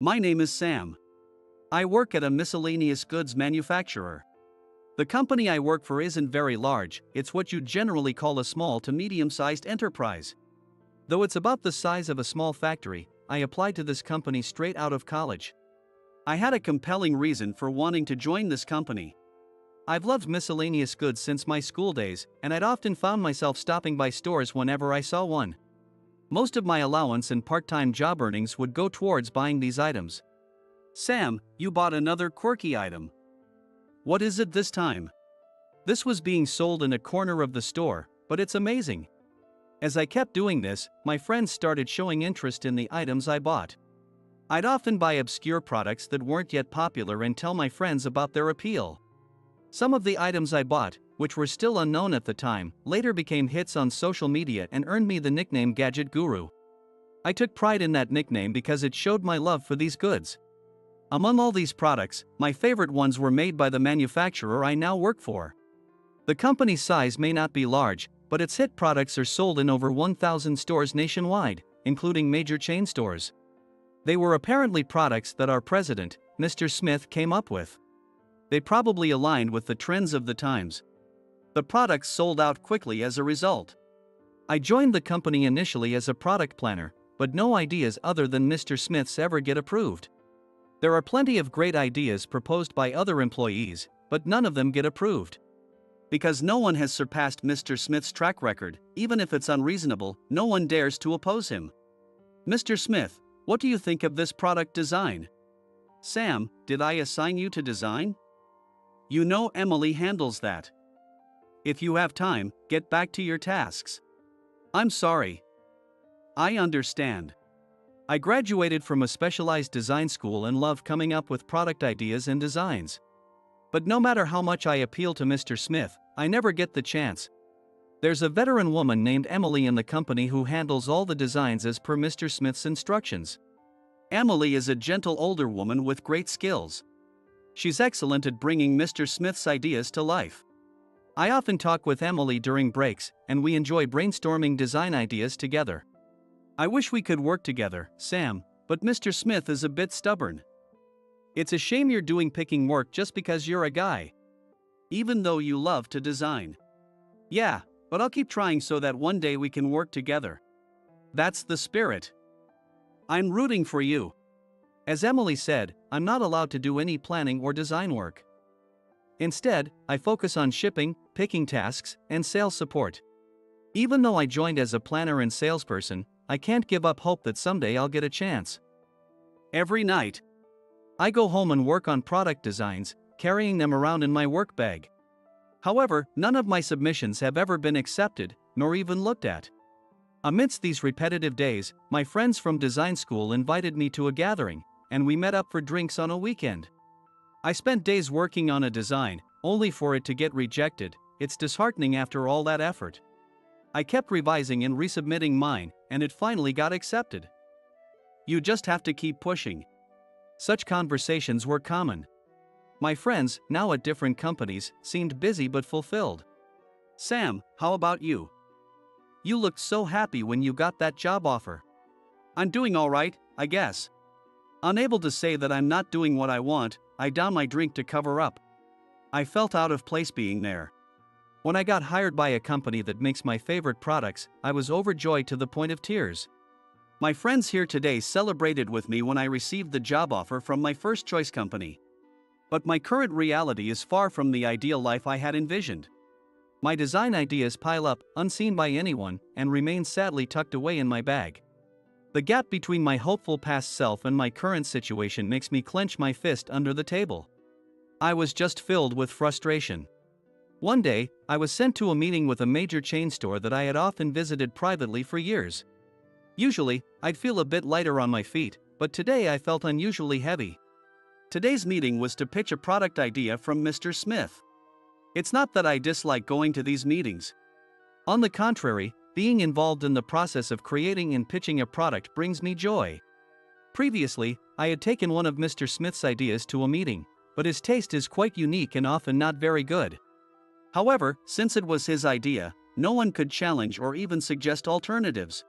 My name is Sam. I work at a miscellaneous goods manufacturer. The company I work for isn't very large, it's what you generally call a small to medium-sized enterprise. Though it's about the size of a small factory, I applied to this company straight out of college. I had a compelling reason for wanting to join this company. I've loved miscellaneous goods since my school days, and I'd often found myself stopping by stores whenever I saw one. Most of my allowance and part-time job earnings would go towards buying these items. Sam, you bought another quirky item. What is it this time? This was being sold in a corner of the store, but it's amazing. As I kept doing this, my friends started showing interest in the items I bought. I'd often buy obscure products that weren't yet popular and tell my friends about their appeal. Some of the items I bought, which were still unknown at the time, later became hits on social media and earned me the nickname Gadget Guru. I took pride in that nickname because it showed my love for these goods. Among all these products, my favorite ones were made by the manufacturer I now work for. The company's size may not be large, but its hit products are sold in over 1,000 stores nationwide, including major chain stores. They were apparently products that our president, Mr. Smith, came up with. They probably aligned with the trends of the times. The products sold out quickly as a result. I joined the company initially as a product planner, but no ideas other than Mr. Smith's ever get approved. There are plenty of great ideas proposed by other employees, but none of them get approved. Because no one has surpassed Mr. Smith's track record, even if it's unreasonable, no one dares to oppose him. Mr. Smith, what do you think of this product design? Sam, did I assign you to design? You know Emily handles that. If you have time, get back to your tasks. I'm sorry. I understand. I graduated from a specialized design school and love coming up with product ideas and designs. But no matter how much I appeal to Mr. Smith, I never get the chance. There's a veteran woman named Emily in the company who handles all the designs as per Mr. Smith's instructions. Emily is a gentle older woman with great skills. She's excellent at bringing Mr. Smith's ideas to life. I often talk with Emily during breaks, and we enjoy brainstorming design ideas together. I wish we could work together, Sam, but Mr. Smith is a bit stubborn. It's a shame you're doing picking work just because you're a guy. Even though you love to design. Yeah, but I'll keep trying so that one day we can work together. That's the spirit. I'm rooting for you. As Emily said, I'm not allowed to do any planning or design work. Instead, I focus on shipping, picking tasks, and sales support. Even though I joined as a planner and salesperson, I can't give up hope that someday I'll get a chance. Every night, I go home and work on product designs, carrying them around in my work bag. However, none of my submissions have ever been accepted, nor even looked at. Amidst these repetitive days, my friends from design school invited me to a gathering, and we met up for drinks on a weekend. I spent days working on a design, only for it to get rejected. It's disheartening after all that effort. I kept revising and resubmitting mine, and it finally got accepted. You just have to keep pushing. Such conversations were common. My friends, now at different companies, seemed busy but fulfilled. Sam, how about you? You looked so happy when you got that job offer. I'm doing all right, I guess. Unable to say that I'm not doing what I want, I down my drink to cover up. I felt out of place being there. When I got hired by a company that makes my favorite products, I was overjoyed to the point of tears. My friends here today celebrated with me when I received the job offer from my first choice company. But my current reality is far from the ideal life I had envisioned. My design ideas pile up, unseen by anyone, and remain sadly tucked away in my bag. The gap between my hopeful past self and my current situation makes me clench my fist under the table. I was just filled with frustration. One day, I was sent to a meeting with a major chain store that I had often visited privately for years. Usually, I'd feel a bit lighter on my feet, but today I felt unusually heavy. Today's meeting was to pitch a product idea from Mr. Smith. It's not that I dislike going to these meetings. On the contrary, being involved in the process of creating and pitching a product brings me joy. Previously, I had taken one of Mr. Smith's ideas to a meeting, but his taste is quite unique and often not very good. However, since it was his idea, no one could challenge or even suggest alternatives.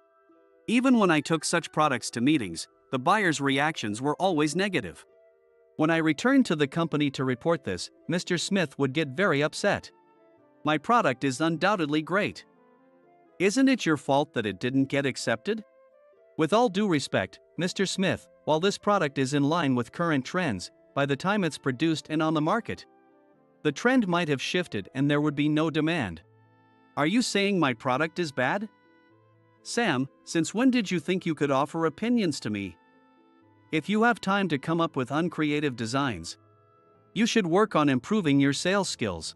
Even when I took such products to meetings, the buyer's reactions were always negative. When I returned to the company to report this, Mr. Smith would get very upset. My product is undoubtedly great. Isn't it your fault that it didn't get accepted? With all due respect, Mr. Smith, while this product is in line with current trends, by the time it's produced and on the market, the trend might have shifted and there would be no demand. Are you saying my product is bad? Sam, since when did you think you could offer opinions to me? If you have time to come up with uncreative designs, you should work on improving your sales skills.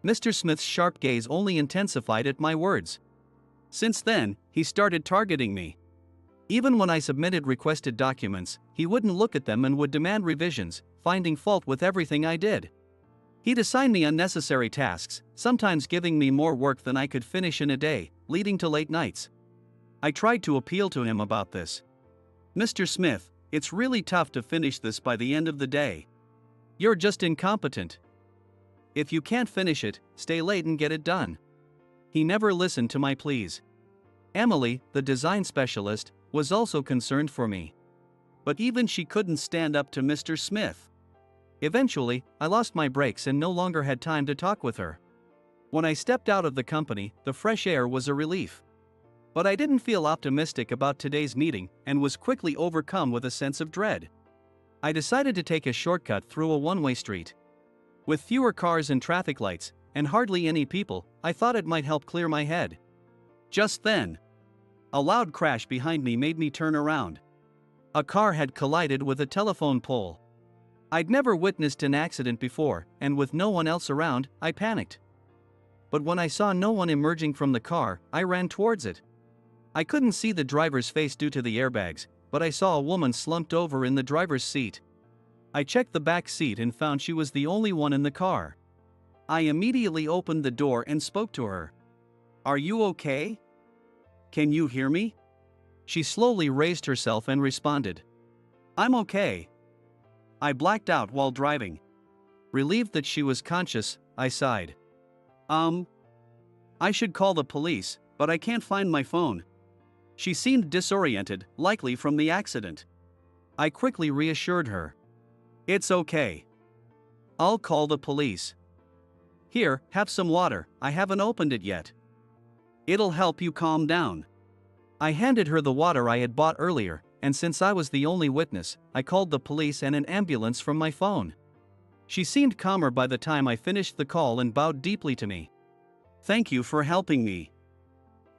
Mr. Smith's sharp gaze only intensified at my words. Since then, he started targeting me. Even when I submitted requested documents, he wouldn't look at them and would demand revisions, finding fault with everything I did. He'd assign me unnecessary tasks, sometimes giving me more work than I could finish in a day, leading to late nights. I tried to appeal to him about this. Mr. Smith, it's really tough to finish this by the end of the day. You're just incompetent. If you can't finish it, stay late and get it done. He never listened to my pleas. Emily, the design specialist, was also concerned for me. But even she couldn't stand up to Mr. Smith. Eventually, I lost my brakes and no longer had time to talk with her. When I stepped out of the company, the fresh air was a relief. But I didn't feel optimistic about today's meeting and was quickly overcome with a sense of dread. I decided to take a shortcut through a one-way street. With fewer cars and traffic lights, and hardly any people, I thought it might help clear my head. Just then, a loud crash behind me made me turn around. A car had collided with a telephone pole. I'd never witnessed an accident before, and with no one else around, I panicked. But when I saw no one emerging from the car, I ran towards it. I couldn't see the driver's face due to the airbags, but I saw a woman slumped over in the driver's seat. I checked the back seat and found she was the only one in the car. I immediately opened the door and spoke to her. "Are you okay? Can you hear me?" She slowly raised herself and responded, "I'm okay. I blacked out while driving." Relieved that she was conscious, I sighed. I should call the police, but I can't find my phone." She seemed disoriented, likely from the accident. I quickly reassured her. "It's okay. I'll call the police. Here, have some water, I haven't opened it yet. It'll help you calm down." I handed her the water I had bought earlier, and since I was the only witness, I called the police and an ambulance from my phone. She seemed calmer by the time I finished the call and bowed deeply to me. "Thank you for helping me.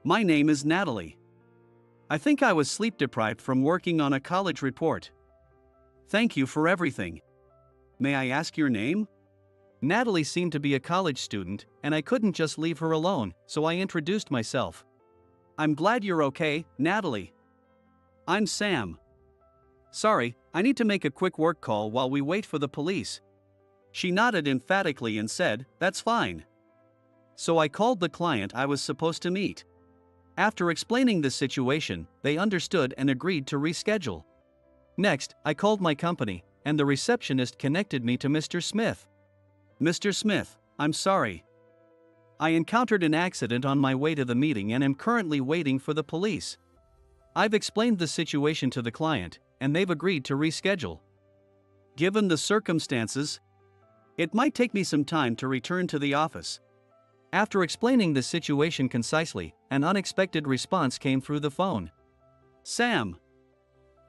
My name is Natalie. I think I was sleep deprived from working on a college report. Thank you for everything. May I ask your name?" Natalie seemed to be a college student, and I couldn't just leave her alone, so I introduced myself. "I'm glad you're okay, Natalie. I'm Sam. Sorry, I need to make a quick work call while we wait for the police." She nodded emphatically and said, "That's fine." So I called the client I was supposed to meet. After explaining the situation, they understood and agreed to reschedule. Next, I called my company, and the receptionist connected me to Mr. Smith. "Mr. Smith, I'm sorry. I encountered an accident on my way to the meeting and am currently waiting for the police. I've explained the situation to the client, and they've agreed to reschedule. Given the circumstances, it might take me some time to return to the office." After explaining the situation concisely, an unexpected response came through the phone. "Sam,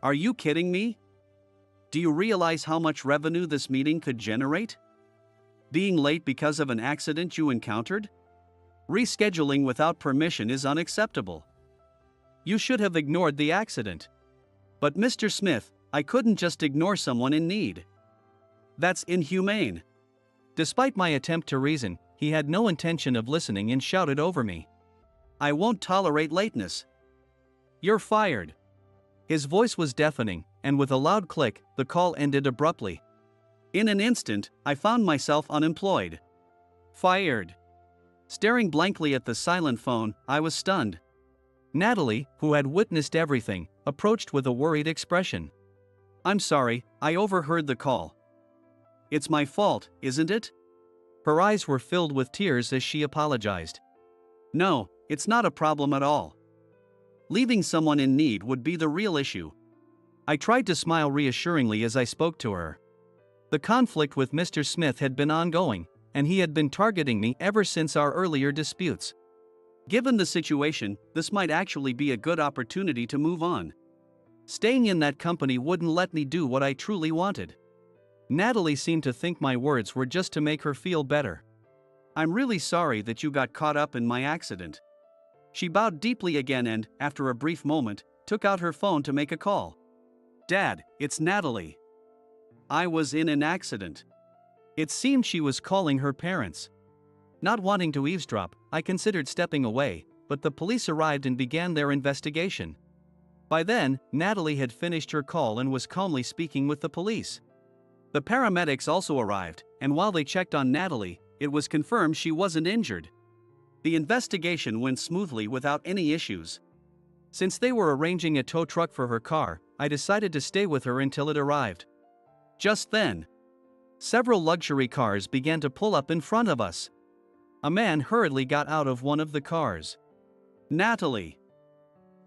are you kidding me? Do you realize how much revenue this meeting could generate? Being late because of an accident you encountered? Rescheduling without permission is unacceptable. You should have ignored the accident." "But Mr. Smith, I couldn't just ignore someone in need. That's inhumane." Despite my attempt to reason, he had no intention of listening and shouted over me, "I won't tolerate lateness. You're fired." His voice was deafening, and with a loud click, the call ended abruptly. In an instant, I found myself unemployed. Fired. Staring blankly at the silent phone, I was stunned. Natalie, who had witnessed everything, approached with a worried expression. "I'm sorry, I overheard the call. It's my fault, isn't it?" Her eyes were filled with tears as she apologized. "No, it's not a problem at all. Leaving someone in need would be the real issue. I tried to smile reassuringly as I spoke to her. The conflict with Mr. Smith had been ongoing, and he had been targeting me ever since our earlier disputes. Given the situation, this might actually be a good opportunity to move on. Staying in that company wouldn't let me do what I truly wanted. Natalie seemed to think my words were just to make her feel better. I'm really sorry that you got caught up in my accident. She bowed deeply again and, after a brief moment, took out her phone to make a call. Dad, it's Natalie. I was in an accident. It seemed she was calling her parents. Not wanting to eavesdrop, I considered stepping away, but the police arrived and began their investigation. By then, Natalie had finished her call and was calmly speaking with the police. The paramedics also arrived, and while they checked on Natalie, it was confirmed she wasn't injured. The investigation went smoothly without any issues. Since they were arranging a tow truck for her car, I decided to stay with her until it arrived. Just then, several luxury cars began to pull up in front of us. A man hurriedly got out of one of the cars. Natalie,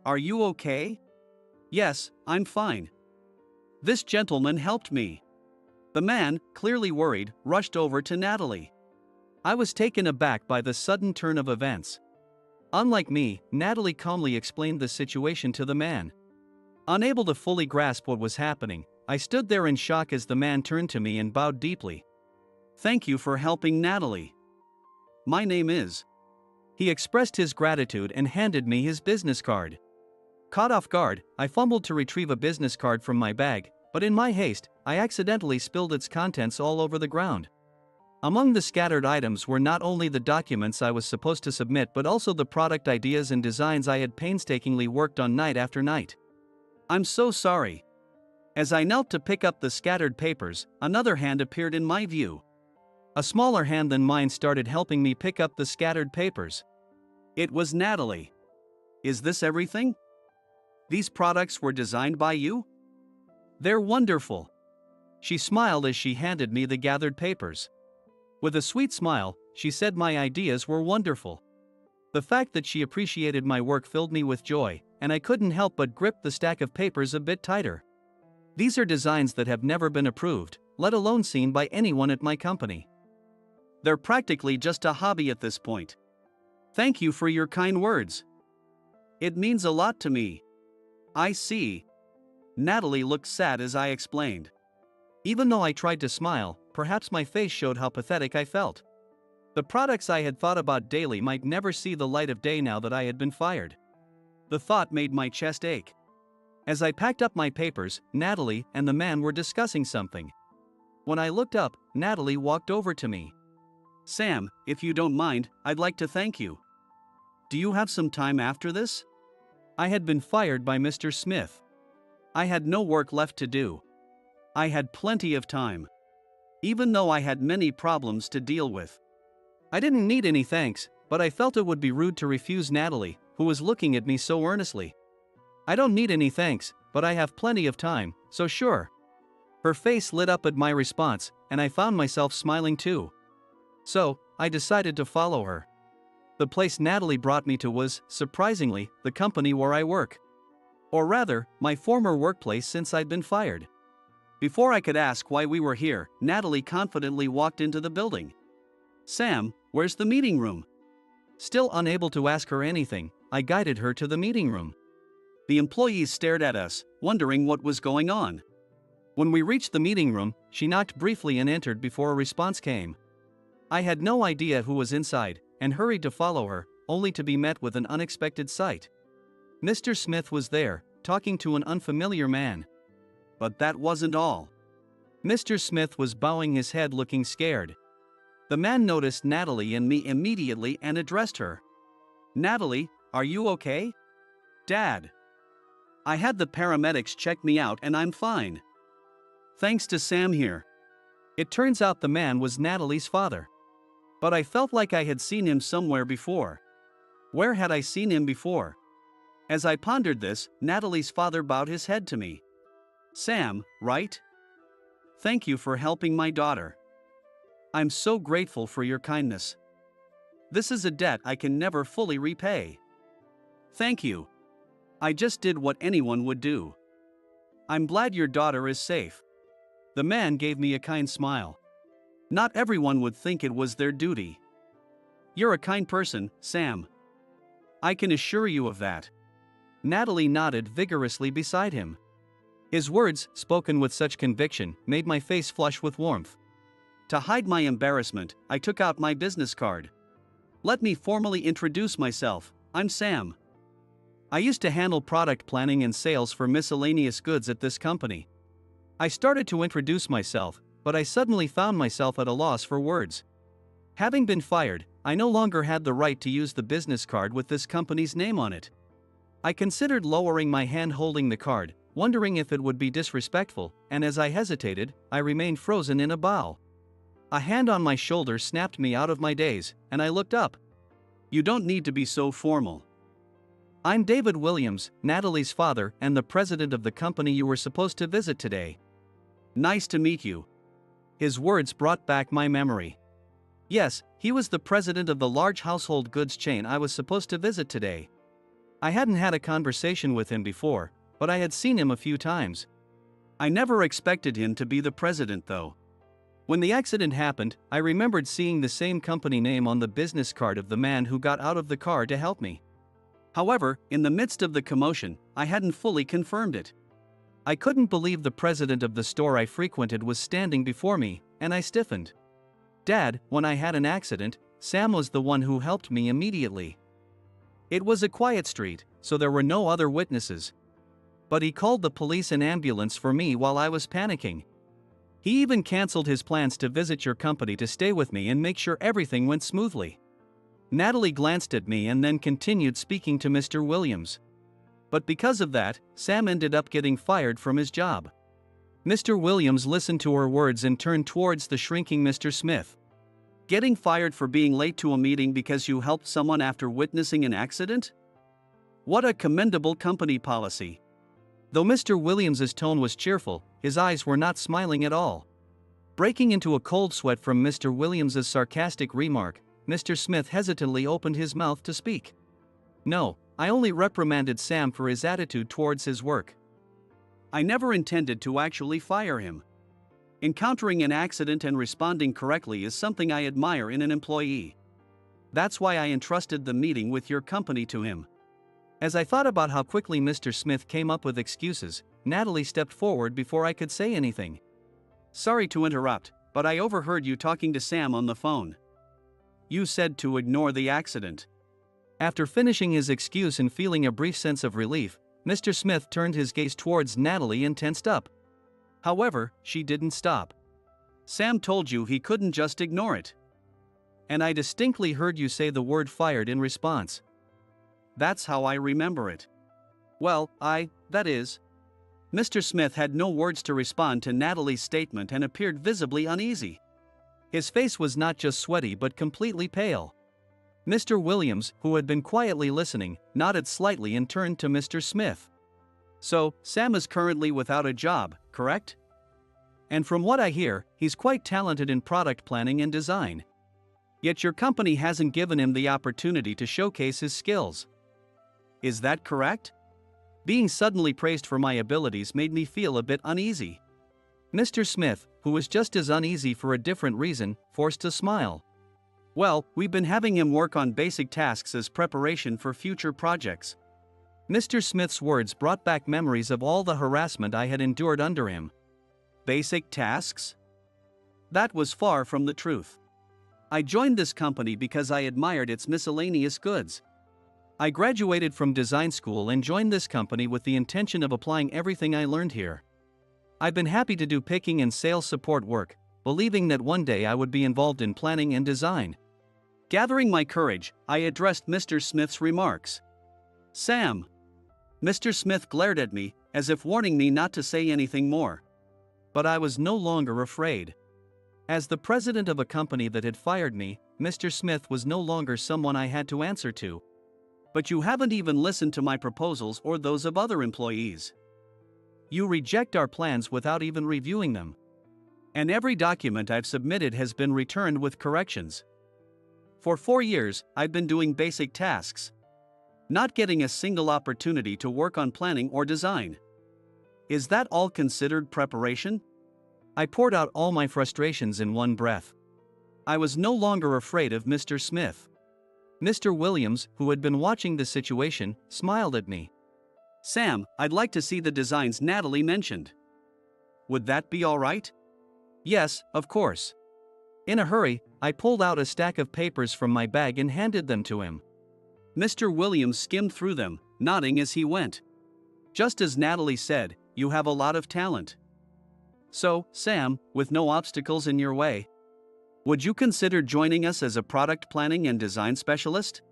are you okay? Yes, I'm fine. This gentleman helped me. The man, clearly worried, rushed over to Natalie. I was taken aback by the sudden turn of events. Unlike me, Natalie calmly explained the situation to the man. Unable to fully grasp what was happening, I stood there in shock as the man turned to me and bowed deeply. Thank you for helping, Natalie. My name is. He expressed his gratitude and handed me his business card. Caught off guard, I fumbled to retrieve a business card from my bag, but in my haste, I accidentally spilled its contents all over the ground. Among the scattered items were not only the documents I was supposed to submit but also the product ideas and designs I had painstakingly worked on night after night. I'm so sorry. As I knelt to pick up the scattered papers, another hand appeared in my view. A smaller hand than mine started helping me pick up the scattered papers. It was Natalie. Is this everything? These products were designed by you? They're wonderful. She smiled as she handed me the gathered papers. With a sweet smile, she said my ideas were wonderful. The fact that she appreciated my work filled me with joy, and I couldn't help but grip the stack of papers a bit tighter. These are designs that have never been approved, let alone seen by anyone at my company. They're practically just a hobby at this point. Thank you for your kind words. It means a lot to me. I see. Natalie looked sad as I explained. Even though I tried to smile, perhaps my face showed how pathetic I felt. The products I had thought about daily might never see the light of day now that I had been fired. The thought made my chest ache. As I packed up my papers, Natalie and the man were discussing something. When I looked up, Natalie walked over to me. Sam, if you don't mind, I'd like to thank you. Do you have some time after this? I had been fired by Mr. Smith. I had no work left to do. I had plenty of time. Even though I had many problems to deal with. I didn't need any thanks, but I felt it would be rude to refuse Natalie, who was looking at me so earnestly. I don't need any thanks, but I have plenty of time, so sure. Her face lit up at my response, and I found myself smiling too. So, I decided to follow her. The place Natalie brought me to was, surprisingly, the company where I work. Or rather, my former workplace since I'd been fired. Before I could ask why we were here, Natalie confidently walked into the building. Sam, where's the meeting room? Still unable to ask her anything, I guided her to the meeting room. The employees stared at us, wondering what was going on. When we reached the meeting room, she knocked briefly and entered before a response came. I had no idea who was inside, and hurried to follow her, only to be met with an unexpected sight. Mr. Smith was there, talking to an unfamiliar man. But that wasn't all. Mr. Smith was bowing his head looking scared. The man noticed Natalie and me immediately and addressed her. Natalie, are you okay? Dad. I had the paramedics check me out and I'm fine. Thanks to Sam here. It turns out the man was Natalie's father. But I felt like I had seen him somewhere before. Where had I seen him before? As I pondered this, Natalie's father bowed his head to me. Sam, right? Thank you for helping my daughter. I'm so grateful for your kindness. This is a debt I can never fully repay. Thank you. I just did what anyone would do. I'm glad your daughter is safe. The man gave me a kind smile. Not everyone would think it was their duty. You're a kind person, Sam. I can assure you of that. Natalie nodded vigorously beside him. His words, spoken with such conviction, made my face flush with warmth. To hide my embarrassment, I took out my business card. Let me formally introduce myself. I'm Sam. I used to handle product planning and sales for miscellaneous goods at this company. I started to introduce myself, but I suddenly found myself at a loss for words. Having been fired, I no longer had the right to use the business card with this company's name on it. I considered lowering my hand holding the card, wondering if it would be disrespectful, and as I hesitated, I remained frozen in a bow. A hand on my shoulder snapped me out of my daze, and I looked up. You don't need to be so formal. I'm David Williams, Natalie's father and the president of the company you were supposed to visit today. Nice to meet you. His words brought back my memory. Yes, he was the president of the large household goods chain I was supposed to visit today. I hadn't had a conversation with him before, but I had seen him a few times. I never expected him to be the president though. When the accident happened, I remembered seeing the same company name on the business card of the man who got out of the car to help me. However, in the midst of the commotion, I hadn't fully confirmed it. I couldn't believe the president of the store I frequented was standing before me, and I stiffened. Dad, when I had an accident, Sam was the one who helped me immediately. It was a quiet street, so there were no other witnesses. But he called the police and ambulance for me while I was panicking. He even canceled his plans to visit your company to stay with me and make sure everything went smoothly. Natalie glanced at me and then continued speaking to Mr. Williams. But because of that, Sam ended up getting fired from his job. Mr. Williams listened to her words and turned towards the shrinking Mr. Smith. Getting fired for being late to a meeting because you helped someone after witnessing an accident? What a commendable company policy. Though Mr. Williams's tone was cheerful, his eyes were not smiling at all. Breaking into a cold sweat from Mr. Williams's sarcastic remark, Mr. Smith hesitantly opened his mouth to speak. No, I only reprimanded Sam for his attitude towards his work. I never intended to actually fire him. Encountering an accident and responding correctly is something I admire in an employee. That's why I entrusted the meeting with your company to him. As I thought about how quickly Mr. Smith came up with excuses, Natalie stepped forward before I could say anything. Sorry to interrupt, but I overheard you talking to Sam on the phone. You said to ignore the accident. After finishing his excuse and feeling a brief sense of relief, Mr. Smith turned his gaze towards Natalie and tensed up. However, she didn't stop. Sam told you he couldn't just ignore it. And I distinctly heard you say the word fired in response. That's how I remember it. Well, that is. Mr. Smith had no words to respond to Natalie's statement and appeared visibly uneasy. His face was not just sweaty but completely pale. Mr. Williams, who had been quietly listening, nodded slightly and turned to Mr. Smith. So, Sam is currently without a job, correct? And from what I hear, he's quite talented in product planning and design. Yet your company hasn't given him the opportunity to showcase his skills. Is that correct? Being suddenly praised for my abilities made me feel a bit uneasy. Mr. Smith, who was just as uneasy for a different reason, forced a smile. Well, we've been having him work on basic tasks as preparation for future projects. Mr. Smith's words brought back memories of all the harassment I had endured under him. Basic tasks? That was far from the truth. I joined this company because I admired its miscellaneous goods. I graduated from design school and joined this company with the intention of applying everything I learned here. I've been happy to do picking and sales support work, believing that one day I would be involved in planning and design. Gathering my courage, I addressed Mr. Smith's remarks. Sam. Mr. Smith glared at me, as if warning me not to say anything more. But I was no longer afraid. As the president of a company that had fired me, Mr. Smith was no longer someone I had to answer to. But you haven't even listened to my proposals or those of other employees. You reject our plans without even reviewing them. And every document I've submitted has been returned with corrections. For 4 years, I've been doing basic tasks. Not getting a single opportunity to work on planning or design. Is that all considered preparation? I poured out all my frustrations in one breath. I was no longer afraid of Mr. Smith. Mr. Williams, who had been watching the situation, smiled at me. Sam, I'd like to see the designs Natalie mentioned. Would that be all right? Yes, of course. In a hurry, I pulled out a stack of papers from my bag and handed them to him. Mr. Williams skimmed through them, nodding as he went. Just as Natalie said, you have a lot of talent. So, Sam, with no obstacles in your way, would you consider joining us as a product planning and design specialist?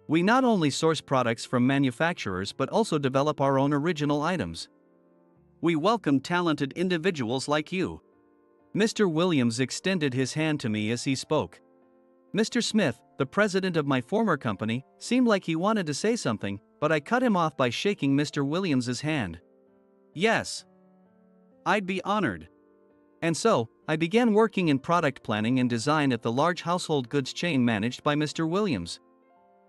We not only source products from manufacturers but also develop our own original items. We welcome talented individuals like you. Mr. Williams extended his hand to me as he spoke. Mr. Smith, the president of my former company, seemed like he wanted to say something, but I cut him off by shaking Mr. Williams's hand. Yes. I'd be honored. And so, I began working in product planning and design at the large household goods chain managed by Mr. Williams.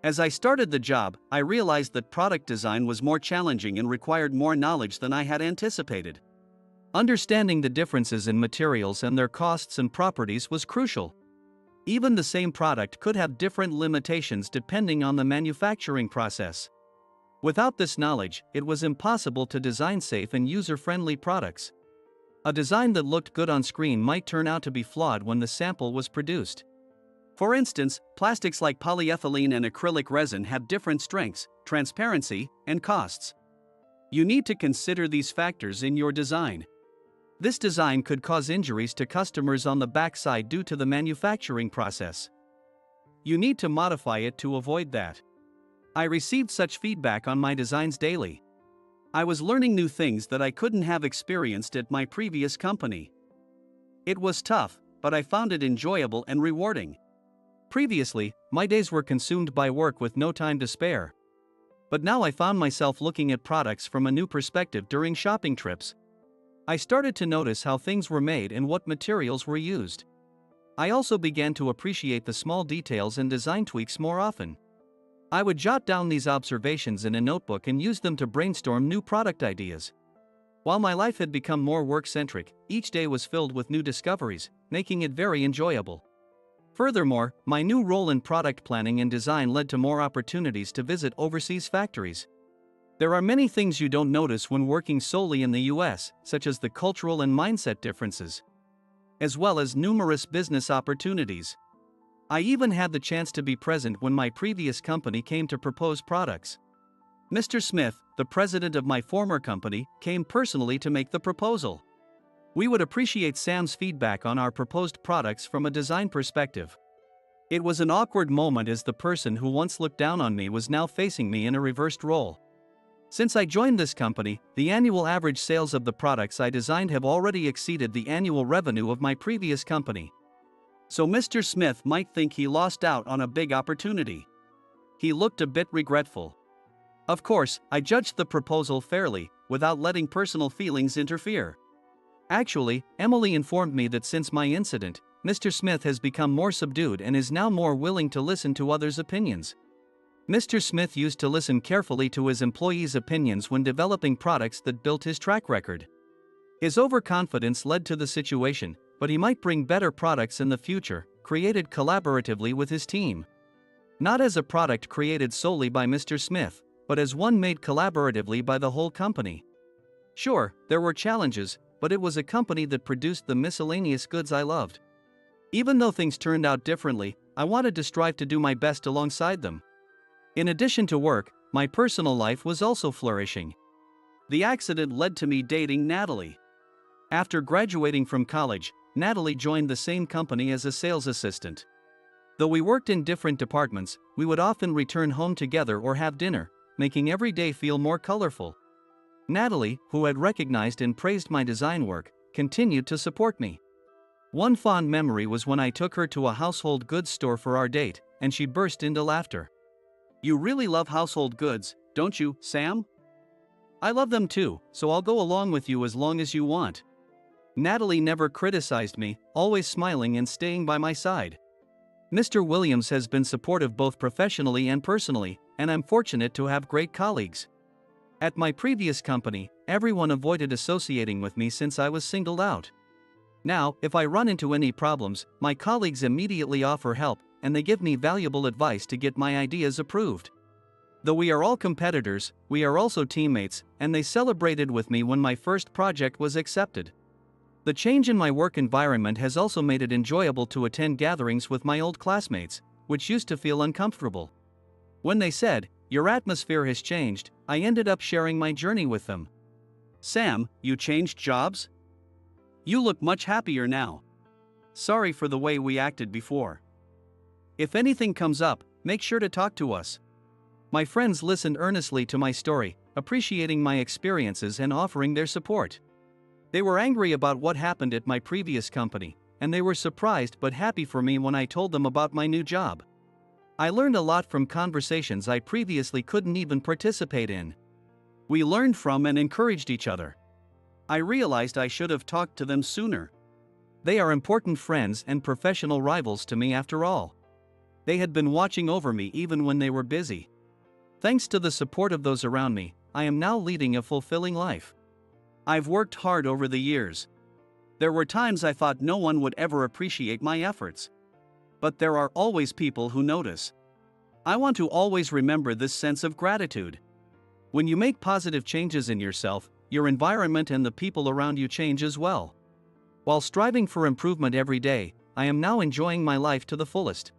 As I started the job, I realized that product design was more challenging and required more knowledge than I had anticipated. Understanding the differences in materials and their costs and properties was crucial. Even the same product could have different limitations depending on the manufacturing process. Without this knowledge, it was impossible to design safe and user-friendly products. A design that looked good on screen might turn out to be flawed when the sample was produced. For instance, plastics like polyethylene and acrylic resin have different strengths, transparency, and costs. You need to consider these factors in your design. This design could cause injuries to customers on the backside due to the manufacturing process. You need to modify it to avoid that. I received such feedback on my designs daily. I was learning new things that I couldn't have experienced at my previous company. It was tough, but I found it enjoyable and rewarding. Previously, my days were consumed by work with no time to spare. But now I found myself looking at products from a new perspective during shopping trips. I started to notice how things were made and what materials were used. I also began to appreciate the small details and design tweaks more often. I would jot down these observations in a notebook and use them to brainstorm new product ideas. While my life had become more work-centric, each day was filled with new discoveries, making it very enjoyable. Furthermore, my new role in product planning and design led to more opportunities to visit overseas factories. There are many things you don't notice when working solely in the US, such as the cultural and mindset differences, as well as numerous business opportunities. I even had the chance to be present when my previous company came to propose products. Mr. Smith, the president of my former company, came personally to make the proposal. We would appreciate Sam's feedback on our proposed products from a design perspective. It was an awkward moment as the person who once looked down on me was now facing me in a reversed role. Since I joined this company, the annual average sales of the products I designed have already exceeded the annual revenue of my previous company. So Mr. Smith might think he lost out on a big opportunity. He looked a bit regretful. Of course, I judged the proposal fairly, without letting personal feelings interfere. Actually, Emily informed me that since my incident, Mr. Smith has become more subdued and is now more willing to listen to others' opinions. Mr. Smith used to listen carefully to his employees' opinions when developing products that built his track record. His overconfidence led to the situation, but he might bring better products in the future, created collaboratively with his team. Not as a product created solely by Mr. Smith, but as one made collaboratively by the whole company. Sure, there were challenges, but it was a company that produced the miscellaneous goods I loved. Even though things turned out differently, I wanted to strive to do my best alongside them. In addition to work, my personal life was also flourishing. The accident led to me dating Natalie. After graduating from college, Natalie joined the same company as a sales assistant. Though we worked in different departments, we would often return home together or have dinner, making every day feel more colorful. Natalie, who had recognized and praised my design work, continued to support me. One fond memory was when I took her to a household goods store for our date, and she burst into laughter. "You really love household goods, don't you, Sam?" "I love them too, so I'll go along with you as long as you want." Natalie never criticized me, always smiling and staying by my side. Mr. Williams has been supportive both professionally and personally, and I'm fortunate to have great colleagues. At my previous company, everyone avoided associating with me since I was singled out. Now, if I run into any problems, my colleagues immediately offer help, and they give me valuable advice to get my ideas approved. Though we are all competitors, we are also teammates, and they celebrated with me when my first project was accepted. The change in my work environment has also made it enjoyable to attend gatherings with my old classmates, which used to feel uncomfortable. When they said, "Your atmosphere has changed," I ended up sharing my journey with them. "Sam, you changed jobs? You look much happier now. Sorry for the way we acted before. If anything comes up, make sure to talk to us." My friends listened earnestly to my story, appreciating my experiences and offering their support. They were angry about what happened at my previous company, and they were surprised but happy for me when I told them about my new job. I learned a lot from conversations I previously couldn't even participate in. We learned from and encouraged each other. I realized I should have talked to them sooner. They are important friends and professional rivals to me after all. They had been watching over me even when they were busy. Thanks to the support of those around me, I am now leading a fulfilling life. I've worked hard over the years. There were times I thought no one would ever appreciate my efforts. But there are always people who notice. I want to always remember this sense of gratitude. When you make positive changes in yourself, your environment and the people around you change as well. While striving for improvement every day, I am now enjoying my life to the fullest.